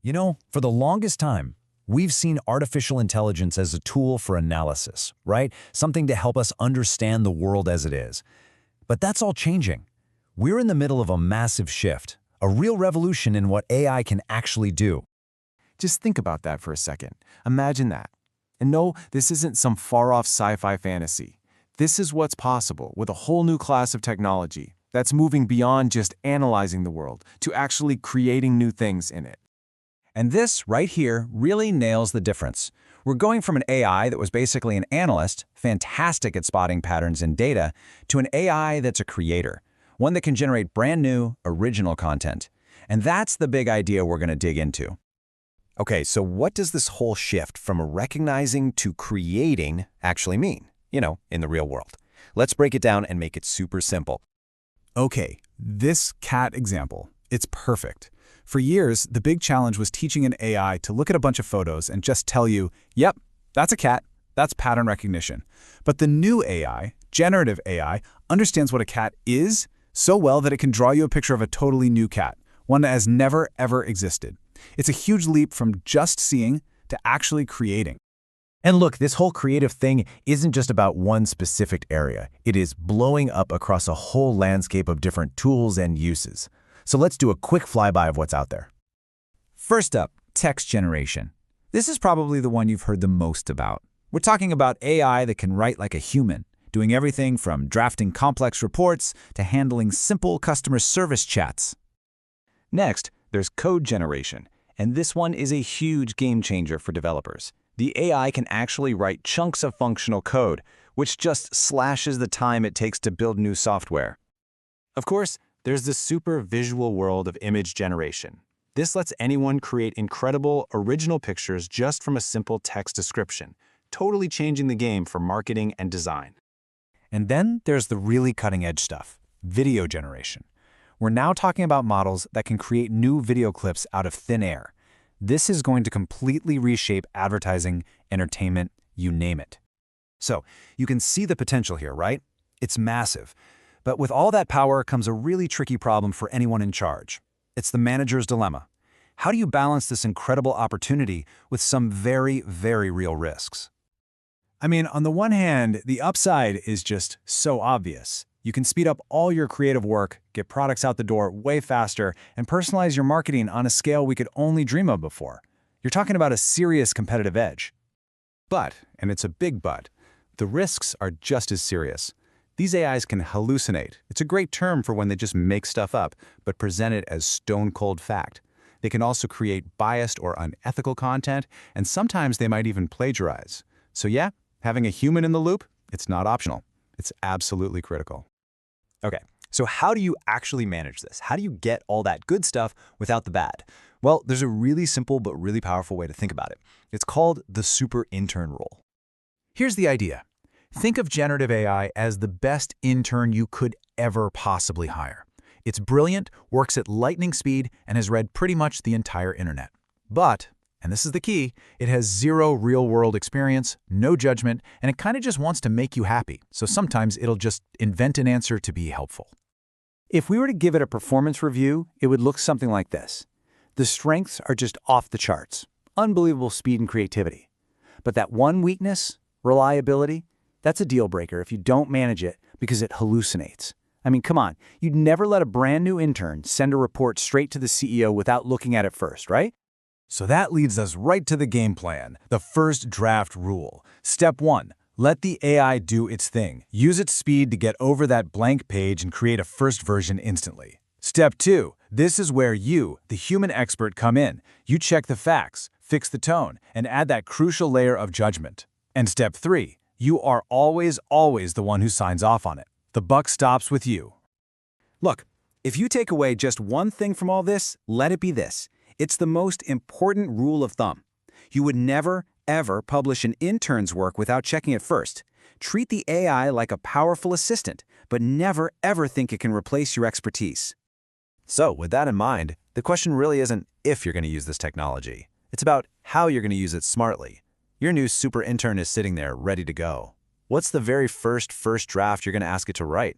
For the longest time, we've seen artificial intelligence as a tool for analysis, right? Something to help us understand the world as it is. But that's all changing. We're in the middle of a massive shift, a real revolution in what AI can actually do. Just think about that for a second. Imagine that. And no, this isn't some far-off sci-fi fantasy. This is what's possible with a whole new class of technology that's moving beyond just analyzing the world to actually creating new things in it. And this right here really nails the difference. We're going from an AI that was basically an analyst, fantastic at spotting patterns in data, to an AI that's a creator, one that can generate brand new, original content. And that's the big idea we're going to dig into. Okay, so what does this whole shift from recognizing to creating actually mean, in the real world? Let's break it down and make it super simple. Okay, this cat example, it's perfect. For years, the big challenge was teaching an AI to look at a bunch of photos and just tell you, yep, that's a cat, that's pattern recognition. But the new AI, generative AI, understands what a cat is so well that it can draw you a picture of a totally new cat, one that has never, ever existed. It's a huge leap from just seeing to actually creating. And look, this whole creative thing isn't just about one specific area. It is blowing up across a whole landscape of different tools and uses. So let's do a quick flyby of what's out there. First up, text generation. This is probably the one you've heard the most about. We're talking about AI that can write like a human, doing everything from drafting complex reports to handling simple customer service chats. Next, there's code generation, and this one is a huge game changer for developers. The AI can actually write chunks of functional code, which just slashes the time it takes to build new software. Of course, there's the super visual world of image generation. This lets anyone create incredible, original pictures just from a simple text description, totally changing the game for marketing and design. And then there's the really cutting-edge stuff, video generation. We're now talking about models that can create new video clips out of thin air. This is going to completely reshape advertising, entertainment, you name it. So, you can see the potential here, right? It's massive. But with all that power comes a really tricky problem for anyone in charge. It's the manager's dilemma. How do you balance this incredible opportunity with some very, very real risks? I mean, on the one hand, the upside is just so obvious. You can speed up all your creative work, get products out the door way faster, and personalize your marketing on a scale we could only dream of before. You're talking about a serious competitive edge. But, and it's a big but, the risks are just as serious. These AIs can hallucinate. It's a great term for when they just make stuff up, but present it as stone-cold fact. They can also create biased or unethical content, and sometimes they might even plagiarize. So yeah, having a human in the loop, it's not optional. It's absolutely critical. Okay, so how do you actually manage this? How do you get all that good stuff without the bad? Well, there's a really simple but really powerful way to think about it. It's called the super intern rule. Here's the idea. Think of generative AI as the best intern you could ever possibly hire. It's brilliant, works at lightning speed, and has read pretty much the entire internet. But, and this is the key, it has zero real-world experience, no judgment, and it kind of just wants to make you happy, so sometimes it'll just invent an answer to be helpful. If we were to give it a performance review, it would look something like this. The strengths are just off the charts, unbelievable speed and creativity. But that one weakness, reliability, that's a deal breaker if you don't manage it because it hallucinates. I mean, come on, you'd never let a brand new intern send a report straight to the CEO without looking at it first, right? So that leads us right to the game plan, the first draft rule. Step 1, let the AI do its thing. Use its speed to get over that blank page and create a first version instantly. Step 2, this is where you, the human expert, come in. You check the facts, fix the tone, and add that crucial layer of judgment. And step 3, you are always the one who signs off on it. The buck stops with you. Look, if you take away just one thing from all this, let it be this. It's the most important rule of thumb. You would never, ever publish an intern's work without checking it first. Treat the AI like a powerful assistant, but never, ever think it can replace your expertise. So, with that in mind, the question really isn't if you're going to use this technology. It's about how you're going to use it smartly. Your new super intern is sitting there ready to go. What's the very first draft you're going to ask it to write?